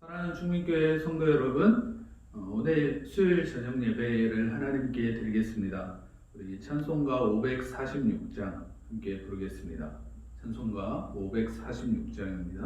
사랑하는 충민교회 성도 여러분, 오늘 수요일 저녁 예배를 하나님께 드리겠습니다. 우리 찬송가 546장 함께 부르겠습니다. 찬송가 546장입니다.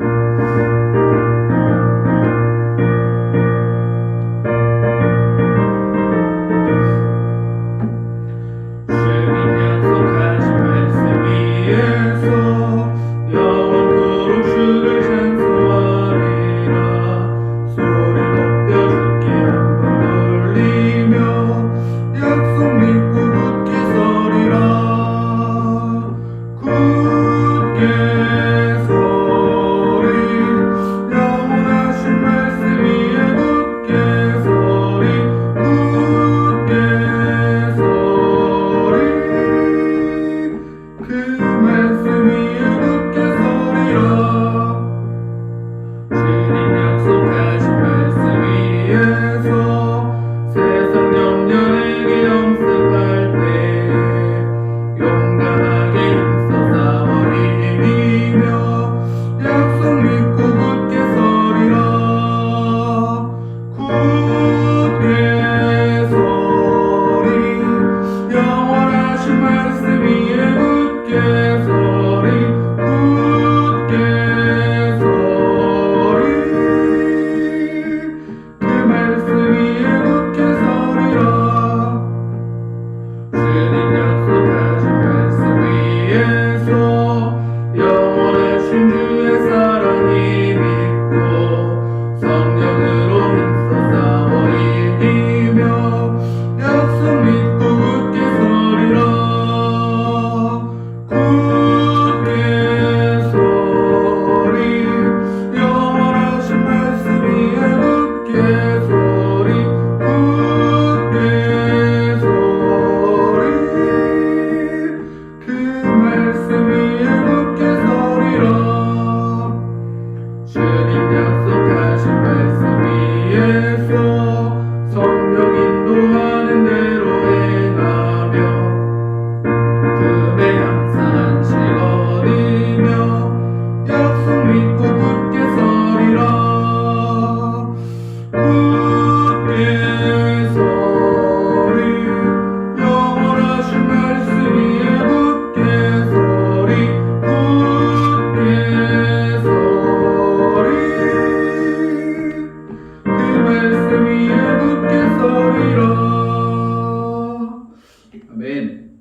아멘.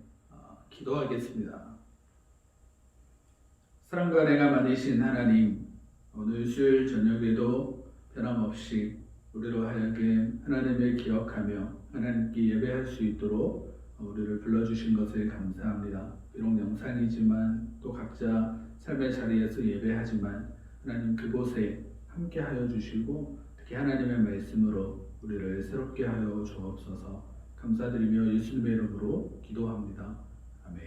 기도하겠습니다. 사랑과 은혜가 많으신 하나님, 오늘 수요일 저녁에도 변함없이 우리로 하여금 하나님을 기억하며 하나님께 예배할 수 있도록 우리를 불러주신 것을 감사합니다. 비록 영상이지만 또 각자 삶의 자리에서 예배하지만 하나님 그곳에 함께하여 주시고 특히 하나님의 말씀으로 우리를 새롭게 하여 주옵소서. 감사드리며 예수님의 이름으로 기도합니다. 아멘.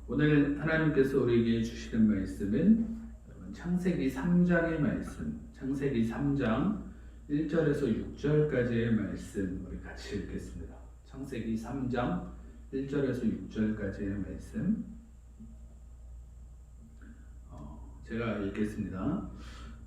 오늘 하나님께서 우리에게 주시는 말씀은 창세기 3장의 말씀, 창세기 3장 1절에서 6절까지의 말씀 우리 같이 읽겠습니다. 창세기 3장 1절에서 6절까지의 말씀 제가 읽겠습니다.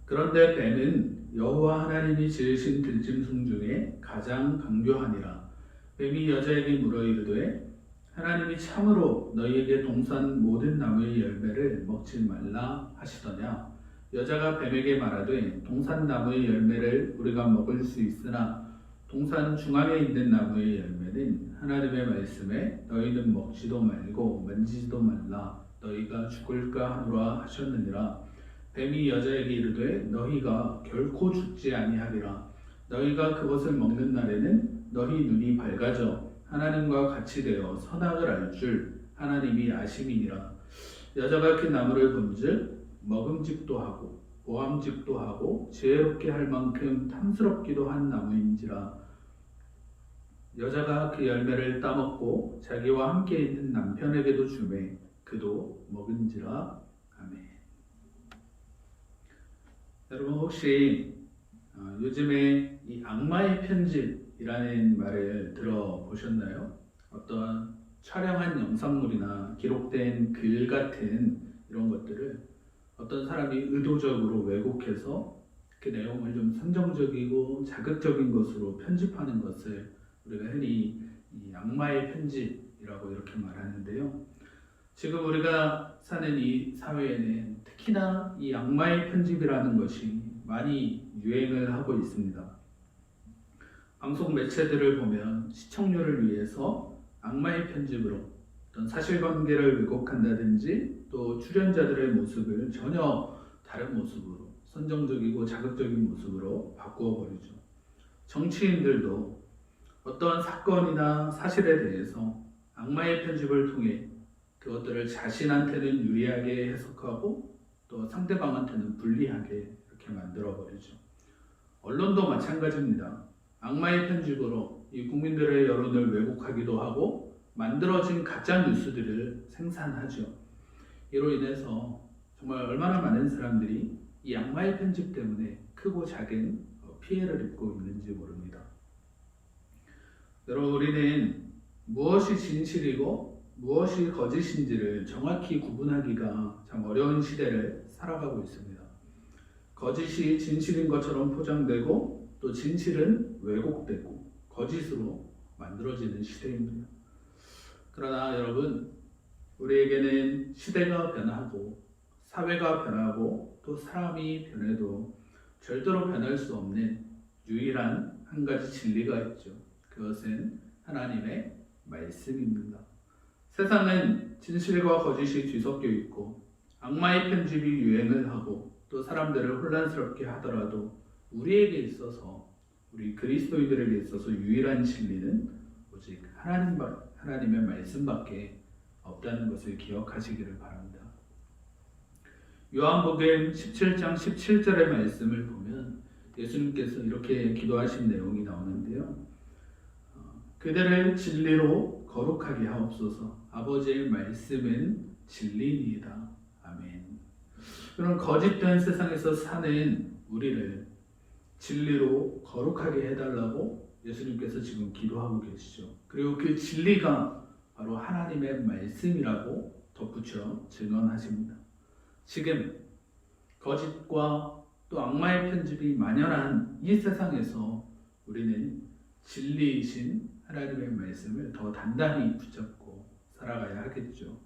그런데 뱀은 여호와 하나님이 지으신 들짐승 중에 가장 강교하니라. 뱀이 여자에게 물어 이르되 하나님이 참으로 너희에게 동산 모든 나무의 열매를 먹지 말라 하시더냐. 여자가 뱀에게 말하되 동산 나무의 열매를 우리가 먹을 수 있으나 동산 중앙에 있는 나무의 열매는 하나님의 말씀에 너희는 먹지도 말고 만지지도 말라 너희가 죽을까 하노라 하셨느니라. 뱀이 여자에게 이르되 너희가 결코 죽지 아니하리라. 너희가 그것을 먹는 날에는 너희 눈이 밝아져 하나님과 같이 되어 선악을 알 줄 하나님이 아심이니라. 여자가 그 나무를 본즉 먹음직도 하고 보암직도 하고 지혜롭게 할 만큼 탐스럽기도 한 나무인지라. 여자가 그 열매를 따먹고 자기와 함께 있는 남편에게도 주매 그도 먹은지라. 아멘. 여러분 혹시 요즘에 이 악마의 편집이라는 말을 들어보셨나요? 어떤 촬영한 영상물이나 기록된 글 같은 이런 것들을 어떤 사람이 의도적으로 왜곡해서 그 내용을 좀 선정적이고 자극적인 것으로 편집하는 것을 우리가 흔히 이 악마의 편집이라고 이렇게 말하는데요. 지금 우리가 사는 이 사회에는 특히나 이 악마의 편집이라는 것이 많이 유행을 하고 있습니다. 방송 매체들을 보면 시청률을 위해서 악마의 편집으로 어떤 사실관계를 왜곡한다든지 또 출연자들의 모습을 전혀 다른 모습으로 선정적이고 자극적인 모습으로 바꾸어 버리죠. 정치인들도 어떠한 사건이나 사실에 대해서 악마의 편집을 통해 그것들을 자신한테는 유리하게 해석하고 또 상대방한테는 불리하게 이렇게 만들어 버리죠. 언론도 마찬가지입니다. 악마의 편집으로 이 국민들의 여론을 왜곡하기도 하고 만들어진 가짜 뉴스들을 생산하죠. 이로 인해서 정말 얼마나 많은 사람들이 이 악마의 편집 때문에 크고 작은 피해를 입고 있는지 모릅니다. 여러분, 우리는 무엇이 진실이고 무엇이 거짓인지를 정확히 구분하기가 참 어려운 시대를 살아가고 있습니다. 거짓이 진실인 것처럼 포장되고 또 진실은 왜곡되고 거짓으로 만들어지는 시대입니다. 그러나 여러분, 우리에게는 시대가 변하고 사회가 변하고 또 사람이 변해도 절대로 변할 수 없는 유일한 한 가지 진리가 있죠. 그것은 하나님의 말씀입니다. 세상은 진실과 거짓이 뒤섞여 있고 악마의 편집이 유행을 하고 또 사람들을 혼란스럽게 하더라도 우리에게 있어서, 우리 그리스도인들에게 있어서 유일한 진리는 오직 하나님의 말씀밖에 없다는 것을 기억하시기를 바랍니다. 요한복음 17장 17절의 말씀을 보면 예수님께서 이렇게 기도하신 내용이 나오는데요. 그들을 진리로 거룩하게 하옵소서. 아버지의 말씀은 진리니이다. 아멘. 그런 거짓된 세상에서 사는 우리를 진리로 거룩하게 해달라고 예수님께서 지금 기도하고 계시죠. 그리고 그 진리가 바로 하나님의 말씀이라고 덧붙여 증언하십니다. 지금 거짓과 또 악마의 편집이 만연한 이 세상에서 우리는 진리이신 하나님의 말씀을 더 단단히 붙잡고 살아가야 하겠죠.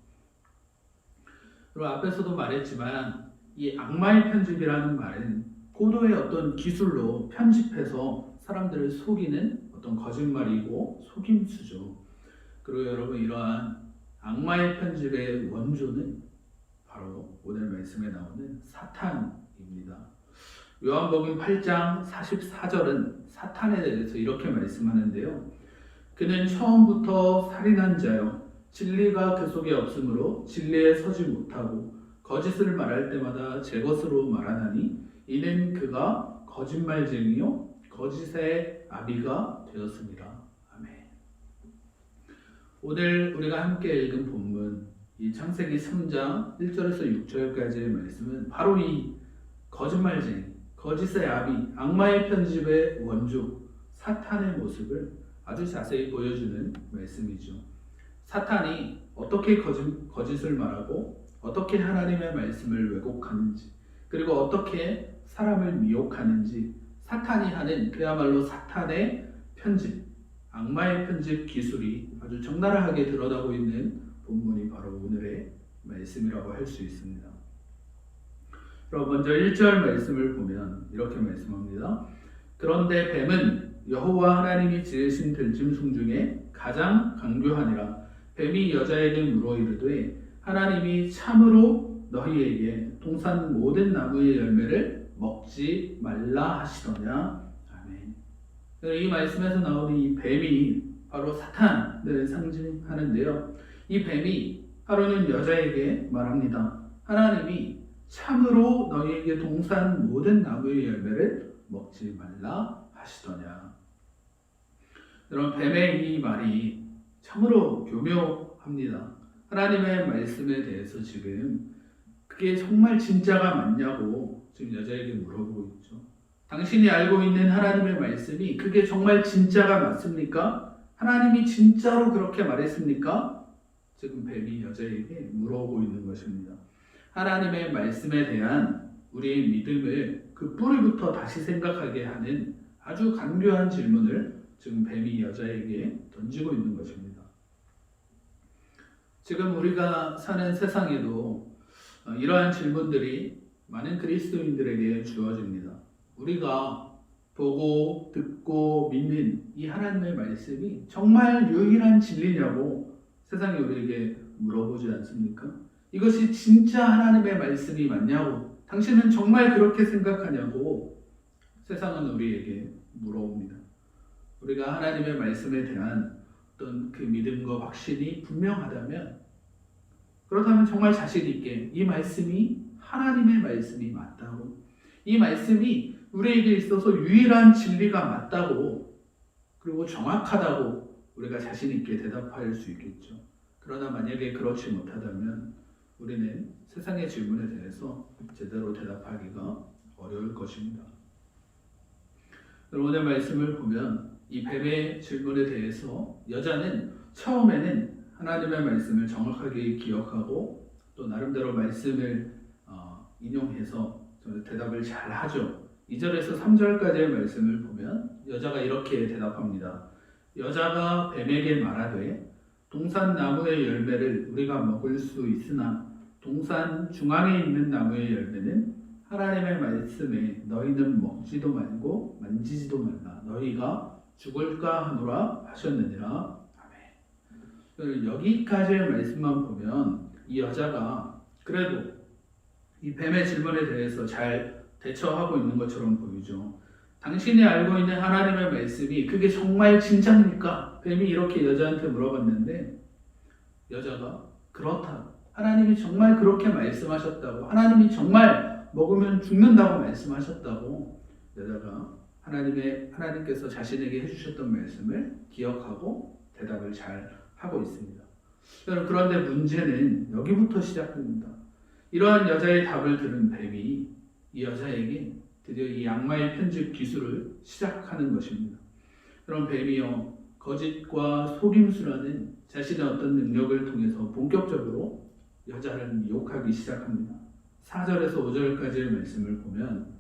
그리고 앞에서도 말했지만 이 악마의 편집이라는 말은 고도의 어떤 기술로 편집해서 사람들을 속이는 어떤 거짓말이고 속임수죠. 그리고 여러분, 이러한 악마의 편집의 원조는 바로 오늘 말씀에 나오는 사탄입니다. 요한복음 8장 44절은 사탄에 대해서 이렇게 말씀하는데요. 그는 처음부터 살인한 자요, 진리가 그 속에 없으므로 진리에 서지 못하고 거짓을 말할 때마다 제 것으로 말하나니 이는 그가 거짓말쟁이요 거짓의 아비가 되었습니다. 아멘. 오늘 우리가 함께 읽은 본문, 이 창세기 3장 1절에서 6절까지의 말씀은 바로 이 거짓말쟁이, 거짓의 아비, 악마의 편집의 원조 사탄의 모습을 아주 자세히 보여주는 말씀이죠. 사탄이 어떻게 거짓을 말하고 어떻게 하나님의 말씀을 왜곡하는지, 그리고 어떻게 사람을 미혹하는지 사탄이 하는 그야말로 사탄의 편집, 악마의 편집 기술이 아주 적나라하게 드러나고 있는 본문이 바로 오늘의 말씀이라고 할 수 있습니다. 그럼 먼저 1절 말씀을 보면 이렇게 말씀합니다. 그런데 뱀은 여호와 하나님이 지으신 들짐승 중에 가장 강교하니라. 뱀이 여자에게 물어 이르되 하나님이 참으로 너희에게 동산 모든 나무의 열매를 먹지 말라 하시더냐. 아멘. 이 말씀에서 나오는 이 뱀이 바로 사탄을 상징하는데요. 이 뱀이 하루는 여자에게 말합니다. 하나님이 참으로 너희에게 동산 모든 나무의 열매를 먹지 말라 하시더냐. 여러분, 뱀의 이 말이 참으로 교묘합니다. 하나님의 말씀에 대해서 지금 그게 정말 진짜가 맞냐고 지금 여자에게 물어보고 있죠. 당신이 알고 있는 하나님의 말씀이 그게 정말 진짜가 맞습니까? 하나님이 진짜로 그렇게 말했습니까? 지금 뱀이 여자에게 물어보고 있는 것입니다. 하나님의 말씀에 대한 우리의 믿음을 그 뿌리부터 다시 생각하게 하는 아주 간교한 질문을 지금 뱀이 여자에게 던지고 있는 것입니다. 지금 우리가 사는 세상에도 이러한 질문들이 많은 그리스도인들에게 주어집니다. 우리가 보고 듣고 믿는 이 하나님의 말씀이 정말 유일한 진리냐고 세상이 우리에게 물어보지 않습니까? 이것이 진짜 하나님의 말씀이 맞냐고, 당신은 정말 그렇게 생각하냐고 세상은 우리에게 물어옵니다. 우리가 하나님의 말씀에 대한 어떤 그 믿음과 확신이 분명하다면, 그렇다면 정말 자신 있게 이 말씀이 하나님의 말씀이 맞다고, 이 말씀이 우리에게 있어서 유일한 진리가 맞다고, 그리고 정확하다고 우리가 자신 있게 대답할 수 있겠죠. 그러나 만약에 그렇지 못하다면 우리는 세상의 질문에 대해서 제대로 대답하기가 어려울 것입니다. 오늘 말씀을 보면 이 뱀의 질문에 대해서 여자는 처음에는 하나님의 말씀을 정확하게 기억하고 또 나름대로 말씀을 인용해서 대답을 잘 하죠. 2절에서 3절까지의 말씀을 보면 여자가 이렇게 대답합니다. 여자가 뱀에게 말하되 동산 나무의 열매를 우리가 먹을 수 있으나 동산 중앙에 있는 나무의 열매는 하나님의 말씀에 너희는 먹지도 말고 만지지도 말라 너희가 죽을까 하노라 하셨느니라. 아멘. 여기까지의 말씀만 보면 이 여자가 그래도 이 뱀의 질문에 대해서 잘 대처하고 있는 것처럼 보이죠. 당신이 알고 있는 하나님의 말씀이 그게 정말 진짜입니까? 뱀이 이렇게 여자한테 물어봤는데 여자가 그렇다. 하나님이 정말 그렇게 말씀하셨다고, 하나님이 정말 먹으면 죽는다고 말씀하셨다고 여자가 하나님께서 자신에게 해주셨던 말씀을 기억하고 대답을 잘 하고 있습니다. 여러분, 그런데 문제는 여기부터 시작됩니다. 이러한 여자의 답을 들은 뱀이 이 여자에게 드디어 이 악마의 편집 기술을 시작하는 것입니다. 그럼 뱀이요, 거짓과 속임수라는 자신의 어떤 능력을 통해서 본격적으로 여자를 미혹하기 시작합니다. 4절에서 5절까지의 말씀을 보면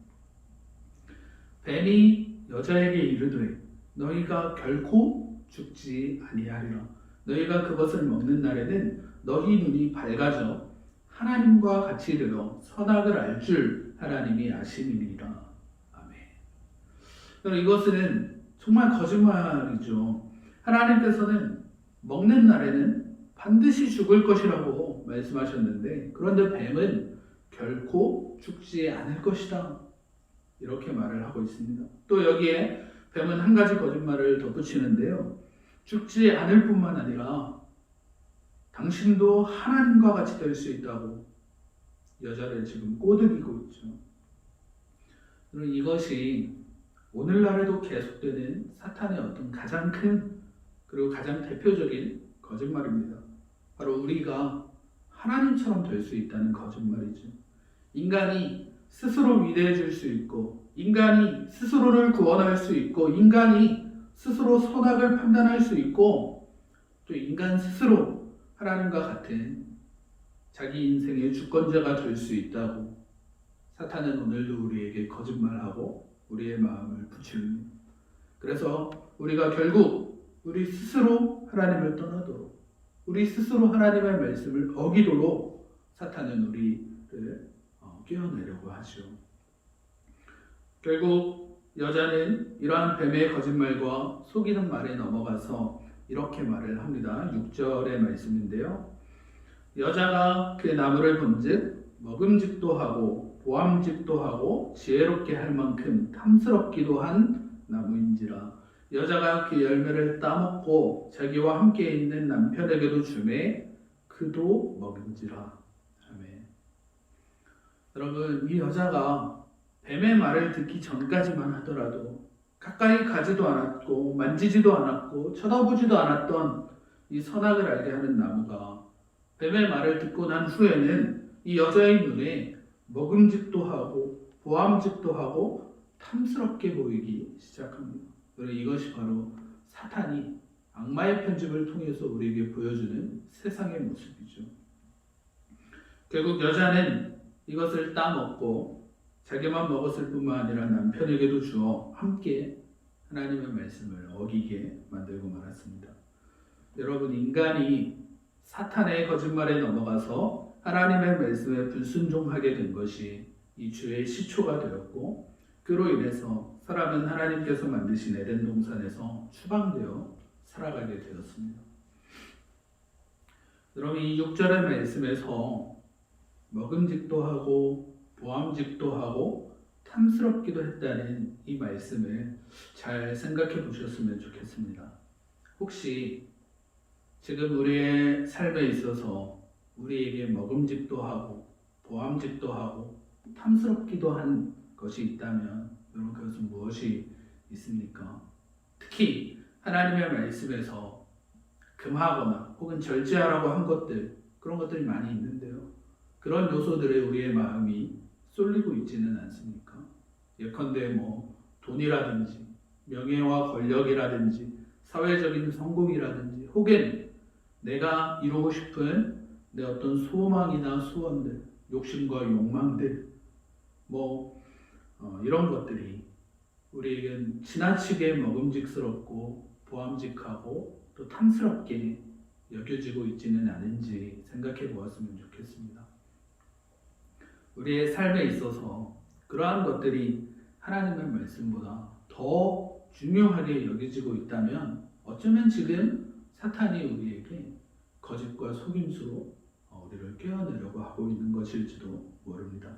뱀이 여자에게 이르되 너희가 결코 죽지 아니하리라. 너희가 그것을 먹는 날에는 너희 눈이 밝아져 하나님과 같이 되어 선악을 알 줄 하나님이 아심이니라. 아멘. 이것은 정말 거짓말이죠. 하나님께서는 먹는 날에는 반드시 죽을 것이라고 말씀하셨는데 그런데 뱀은 결코 죽지 않을 것이다. 이렇게 말을 하고 있습니다. 또 여기에 뱀은 한 가지 거짓말을 덧붙이는데요. 죽지 않을 뿐만 아니라 당신도 하나님과 같이 될 수 있다고 여자를 지금 꼬드기고 있죠. 이것이 오늘날에도 계속되는 사탄의 어떤 가장 큰 그리고 가장 대표적인 거짓말입니다. 바로 우리가 하나님처럼 될 수 있다는 거짓말이죠. 인간이 스스로 위대해질 수 있고 인간이 스스로를 구원할 수 있고 인간이 스스로 선악을 판단할 수 있고 또 인간 스스로 하나님과 같은 자기 인생의 주권자가 될 수 있다고 사탄은 오늘도 우리에게 거짓말하고 우리의 마음을 부추깁니다. 그래서 우리가 결국 우리 스스로 하나님을 떠나도록 우리 스스로 하나님의 말씀을 어기도록 사탄은 우리를 깨어내려고 하죠. 결국 여자는 이러한 뱀의 거짓말과 속이는 말에 넘어가서 이렇게 말을 합니다. 6절의 말씀인데요. 여자가 그 나무를 본즉 먹음직도 하고 보암직도 하고 지혜롭게 할 만큼 탐스럽기도 한 나무인지라. 여자가 그 열매를 따먹고 자기와 함께 있는 남편에게도 주매 그도 먹은지라. 아멘. 여러분, 이 여자가 뱀의 말을 듣기 전까지만 하더라도 가까이 가지도 않았고 만지지도 않았고 쳐다보지도 않았던 이 선악을 알게 하는 나무가 뱀의 말을 듣고 난 후에는 이 여자의 눈에 먹음직도 하고 보암직도 하고 탐스럽게 보이기 시작합니다. 이것이 바로 사탄이 악마의 편집을 통해서 우리에게 보여주는 세상의 모습이죠. 결국 여자는 이것을 따먹고 자기만 먹었을 뿐만 아니라 남편에게도 주어 함께 하나님의 말씀을 어기게 만들고 말았습니다. 여러분, 인간이 사탄의 거짓말에 넘어가서 하나님의 말씀에 불순종하게 된 것이 이 죄의 시초가 되었고, 그로 인해서 사람은 하나님께서 만드신 에덴 동산에서 추방되어 살아가게 되었습니다. 여러분, 이 6절의 말씀에서 먹음직도 하고 보암직도 하고 탐스럽기도 했다는 이 말씀을 잘 생각해 보셨으면 좋겠습니다. 혹시 지금 우리의 삶에 있어서 우리에게 먹음직도 하고 보암직도 하고 탐스럽기도 한 것이 있다면 여러분, 그것은 무엇이 있습니까? 특히 하나님의 말씀에서 금하거나 혹은 절제하라고 한 것들, 그런 것들이 많이 있는데요. 그런 요소들에 우리의 마음이 쏠리고 있지는 않습니까? 예컨대 돈이라든지 명예와 권력이라든지 사회적인 성공이라든지 혹은 내가 이루고 싶은 내 어떤 소망이나 소원들, 욕심과 욕망들, 이런 것들이 우리에겐 지나치게 먹음직스럽고 보암직하고 또 탐스럽게 여겨지고 있지는 않은지 생각해 보았으면 좋겠습니다. 우리의 삶에 있어서 그러한 것들이 하나님의 말씀보다 더 중요하게 여겨지고 있다면 어쩌면 지금 사탄이 우리에게 거짓과 속임수로 우리를 꿰어내려고 하고 있는 것일지도 모릅니다.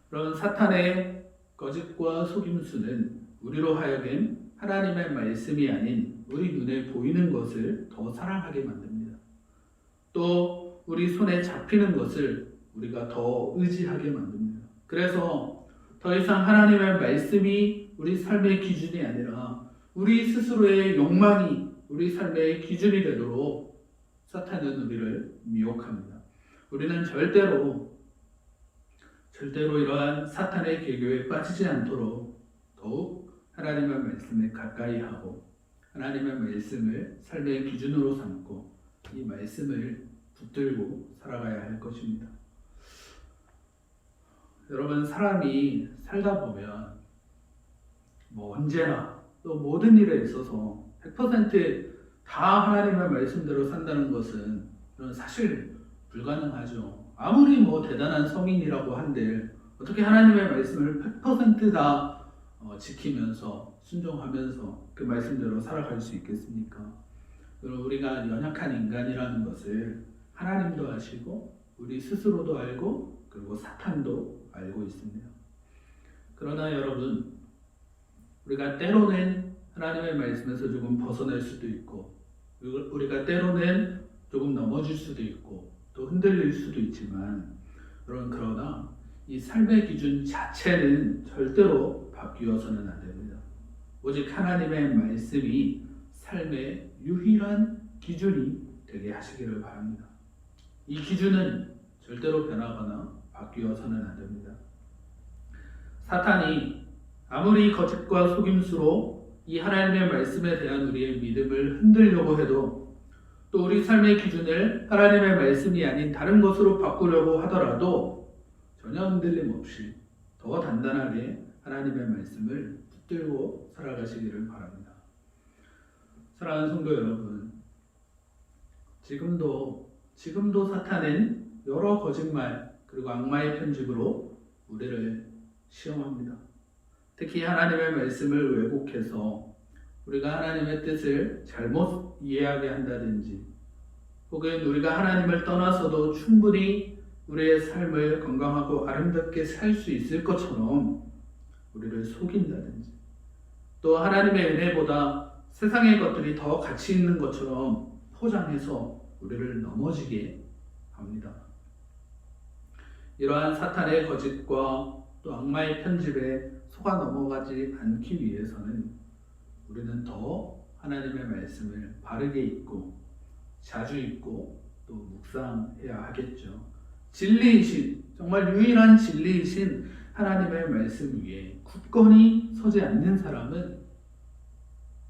그런 사탄의 거짓과 속임수는 우리로 하여금 하나님의 말씀이 아닌 우리 눈에 보이는 것을 더 사랑하게 만듭니다. 또 우리 손에 잡히는 것을 우리가 더 의지하게 만듭니다. 그래서 더 이상 하나님의 말씀이 우리 삶의 기준이 아니라 우리 스스로의 욕망이 우리 삶의 기준이 되도록 사탄은 우리를 미혹합니다. 우리는 절대로 이러한 사탄의 계교에 빠지지 않도록 더욱 하나님의 말씀에 가까이 하고 하나님의 말씀을 삶의 기준으로 삼고 이 말씀을 붙들고 살아가야 할 것입니다. 여러분, 사람이 살다 보면 언제나 또 모든 일에 있어서 100%다 하나님의 말씀대로 산다는 것은 사실 불가능하죠. 아무리 대단한 성인이라고 한들 어떻게 하나님의 말씀을 100%다 지키면서 순종하면서 그 말씀대로 살아갈 수 있겠습니까? 그리고 우리가 연약한 인간이라는 것을 하나님도 아시고 우리 스스로도 알고 그리고 사탄도 알고 있습니다. 그러나 여러분, 우리가 때로는 하나님의 말씀에서 조금 벗어날 수도 있고 우리가 때로는 조금 넘어질 수도 있고 또 흔들릴 수도 있지만 여러분, 그러나 이 삶의 기준 자체는 절대로 바뀌어서는 안 됩니다. 오직 하나님의 말씀이 삶의 유일한 기준이 되게 하시기를 바랍니다. 이 기준은 절대로 변하거나 바뀌어서는 안 됩니다. 사탄이 아무리 거짓과 속임수로 이 하나님의 말씀에 대한 우리의 믿음을 흔들려고 해도 또 우리 삶의 기준을 하나님의 말씀이 아닌 다른 것으로 바꾸려고 하더라도 전혀 흔들림 없이 더 단단하게 하나님의 말씀을 붙들고 살아가시기를 바랍니다. 사랑하는 성도 여러분, 지금도 사탄은 여러 거짓말 그리고 악마의 편집으로 우리를 시험합니다. 특히 하나님의 말씀을 왜곡해서 우리가 하나님의 뜻을 잘못 이해하게 한다든지 혹은 우리가 하나님을 떠나서도 충분히 우리의 삶을 건강하고 아름답게 살 수 있을 것처럼 우리를 속인다든지 또 하나님의 은혜보다 세상의 것들이 더 가치 있는 것처럼 포장해서 우리를 넘어지게 합니다. 이러한 사탄의 거짓과 또 악마의 편집에 속아 넘어가지 않기 위해서는 우리는 더 하나님의 말씀을 바르게 읽고 자주 읽고 또 묵상해야 하겠죠. 진리이신, 정말 유일한 진리이신 하나님의 말씀 위에 굳건히 서지 않는 사람은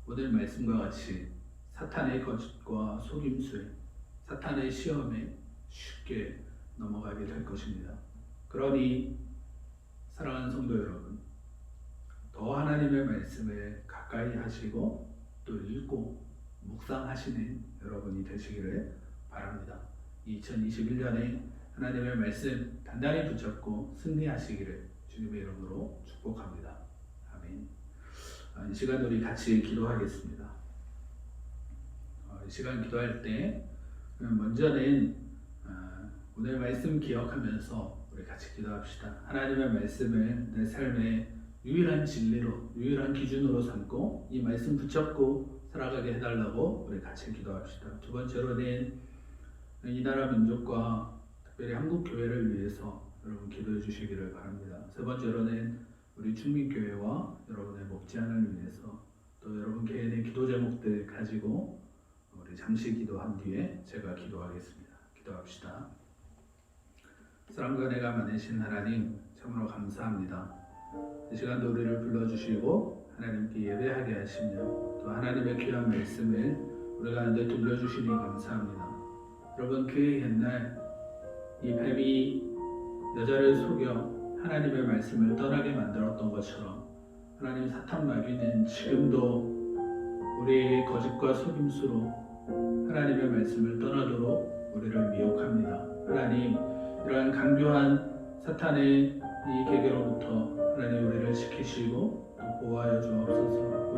오늘 말씀과 같이 사탄의 거짓과 속임수에 사탄의 시험에 쉽게 넘어가게 될 것입니다. 그러니 사랑하는 성도 여러분, 더 하나님의 말씀을 가까이 하시고 또 읽고 묵상하시는 여러분이 되시기를 바랍니다. 2021년에 하나님의 말씀 단단히 붙잡고 승리하시기를 주님의 이름으로 축복합니다. 아멘. 이 시간 우리 같이 기도하겠습니다. 이 시간 기도할 때 먼저는 오늘 말씀 기억하면서 우리 같이 기도합시다. 하나님의 말씀을 내 삶의 유일한 진리로, 유일한 기준으로 삼고 이 말씀 붙잡고 살아가게 해달라고 우리 같이 기도합시다. 두 번째로는 이 나라 민족과 특별히 한국 교회를 위해서 여러분 기도해 주시기를 바랍니다. 세 번째로는 우리 충민교회와 여러분의 목장을 위해서 또 여러분 개인의 기도 제목들 가지고 우리 잠시 기도한 뒤에 제가 기도하겠습니다. 기도합시다. 사랑과 은혜가 많으신 하나님, 참으로 감사합니다. 이 시간도 우리를 불러주시고 하나님께 예배하게 하시며 또 하나님의 귀한 말씀을 우리 가운데 들려주시니 감사합니다. 여러분, 그 옛날 이 뱀이 여자를 속여 하나님의 말씀을 떠나게 만들었던 것처럼 하나님, 사탄 마귀는 지금도 우리의 거짓과 속임수로 하나님의 말씀을 떠나도록 우리를 미혹합니다. 하나님, 이러한 강교한 사탄의 이 계계로부터 하나님 우리를 지키시고 또 보호하여 주옵소서.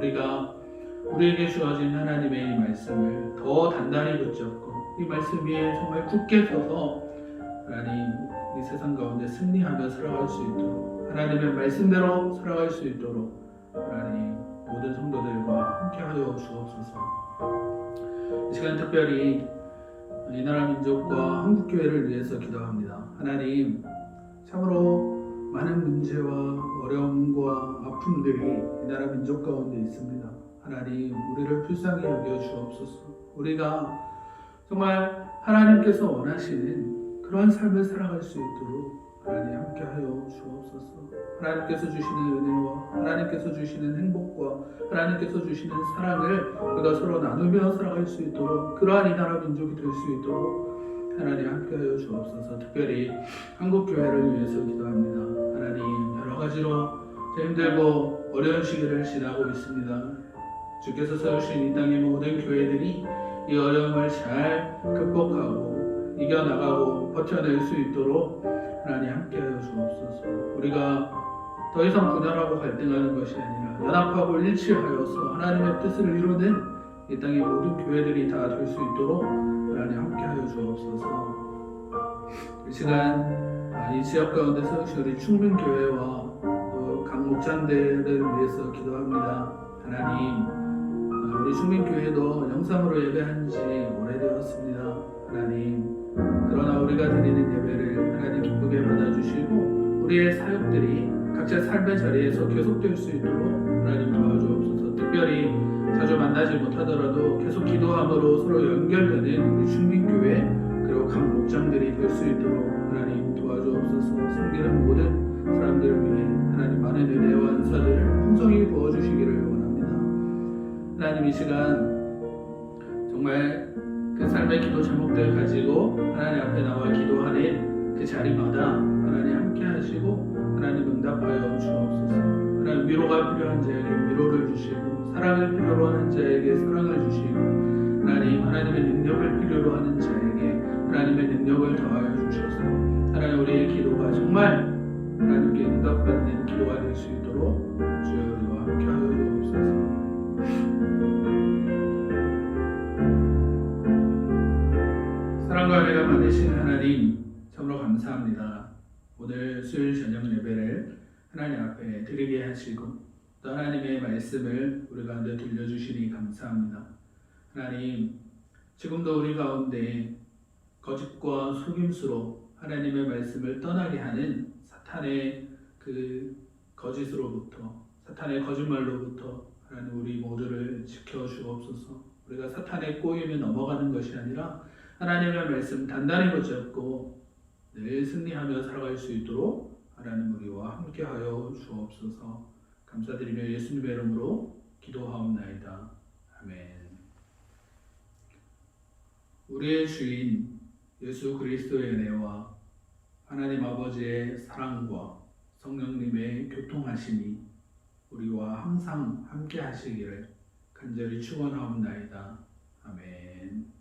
우리에게 주어진 하나님의 이 말씀을 더 단단히 붙잡고 이 말씀 위에 정말 굳게 서서 하나님 이 세상 가운데 승리하며 살아갈 수 있도록, 하나님의 말씀대로 살아갈 수 있도록 하나님 모든 성도들과 함께하여 주옵소서. 이 시간 특별히 이 나라 민족과 한국교회를 위해서 기도합니다. 하나님, 참으로 많은 문제와 어려움과 아픔들이 이 나라 민족 가운데 있습니다. 하나님, 우리를 불쌍히 여겨 주옵소서. 우리가 정말 하나님께서 원하시는 그러한 삶을 살아갈 수 있도록 하나님 함께하여 주옵소서. 하나님께서 주시는 은혜와 하나님께서 주시는 행복과 하나님께서 주시는 사랑을 우리가 서로 나누며 살아갈 수 있도록, 그러한 이 나라 민족이 될 수 있도록 하나님 함께하여 주옵소서. 특별히 한국교회를 위해서 기도합니다. 하나님, 여러 가지로 힘들고 어려운 시기를 지나고 있습니다. 주께서 세우신 이 땅의 모든 교회들이 이 어려움을 잘 극복하고 이겨나가고 버텨낼 수 있도록 하나님 함께하여 주옵소서. 우리가 더 이상 분열하고 갈등하는 것이 아니라 연합하고 일치하여서 하나님의 뜻을 이루는 이 땅의 모든 교회들이 다 될 수 있도록 하나님 함께하여 주옵소서. 이 시간 이 지역 가운데 세우신 우리 충민교회와 또 각 목장들을 위해서 기도합니다. 하나님, 우리 충민교회도 영상으로 예배한 지 오래되었습니다. 하나님, 그러나 우리가 드리는 예배를 하나님 기쁘게 받아주시고 우리의 사역들이 각자 삶의 자리에서 계속될 수 있도록 하나님 도와주옵소서. 특별히 자주 만나지 못하더라도 계속 기도함으로 서로 연결되는 우리 충민교회 그리고 각 목장들이 될 수 있도록 하나님 도와주옵소서. 섬기는 모든 사람들을 위해 하나님 많은 은혜와 은사들을 풍성히 부어주시기를 원합니다. 하나님, 이 시간 정말 그 삶의 기도 제목들 가지고 하나님 앞에 나와 기도하는 그 자리마다 하나님 함께 하시고 하나님 응답하여 주옵소서. 하나님, 위로가 필요한 자에게 위로를 주시고 사랑을 필요로 하는 자에게 사랑을 주시고 하나님의 능력을 필요로 하는 자에게 하나님의 능력을 더하여 주셔서 하나님, 우리의 기도가 정말 하나님께 응답받는 기도가 될 수 있도록 주여 우리와 함께하여 주옵소서. 사랑과 은혜가 많으신 하나님, 참으로 감사합니다. 오늘 수요일 저녁 예배를 하나님 앞에 드리게 하시고 또 하나님의 말씀을 우리 가운데 들려주시니 감사합니다. 하나님, 지금도 우리 가운데 거짓과 속임수로 하나님의 말씀을 떠나게 하는 사탄의 그 거짓으로부터, 사탄의 거짓말로부터 하나님 우리 모두를 지켜주옵소서. 우리가 사탄의 꼬임에 넘어가는 것이 아니라 하나님의 말씀 단단히 붙잡고 늘 승리하며 살아갈 수 있도록 하나님 우리와 함께하여 주옵소서. 감사드리며 예수님의 이름으로 기도하옵나이다. 아멘. 우리의 주인 예수 그리스도의 은혜와 하나님 아버지의 사랑과 성령님의 교통하심이 우리와 항상 함께 하시기를 간절히 축원하옵나이다. 아멘.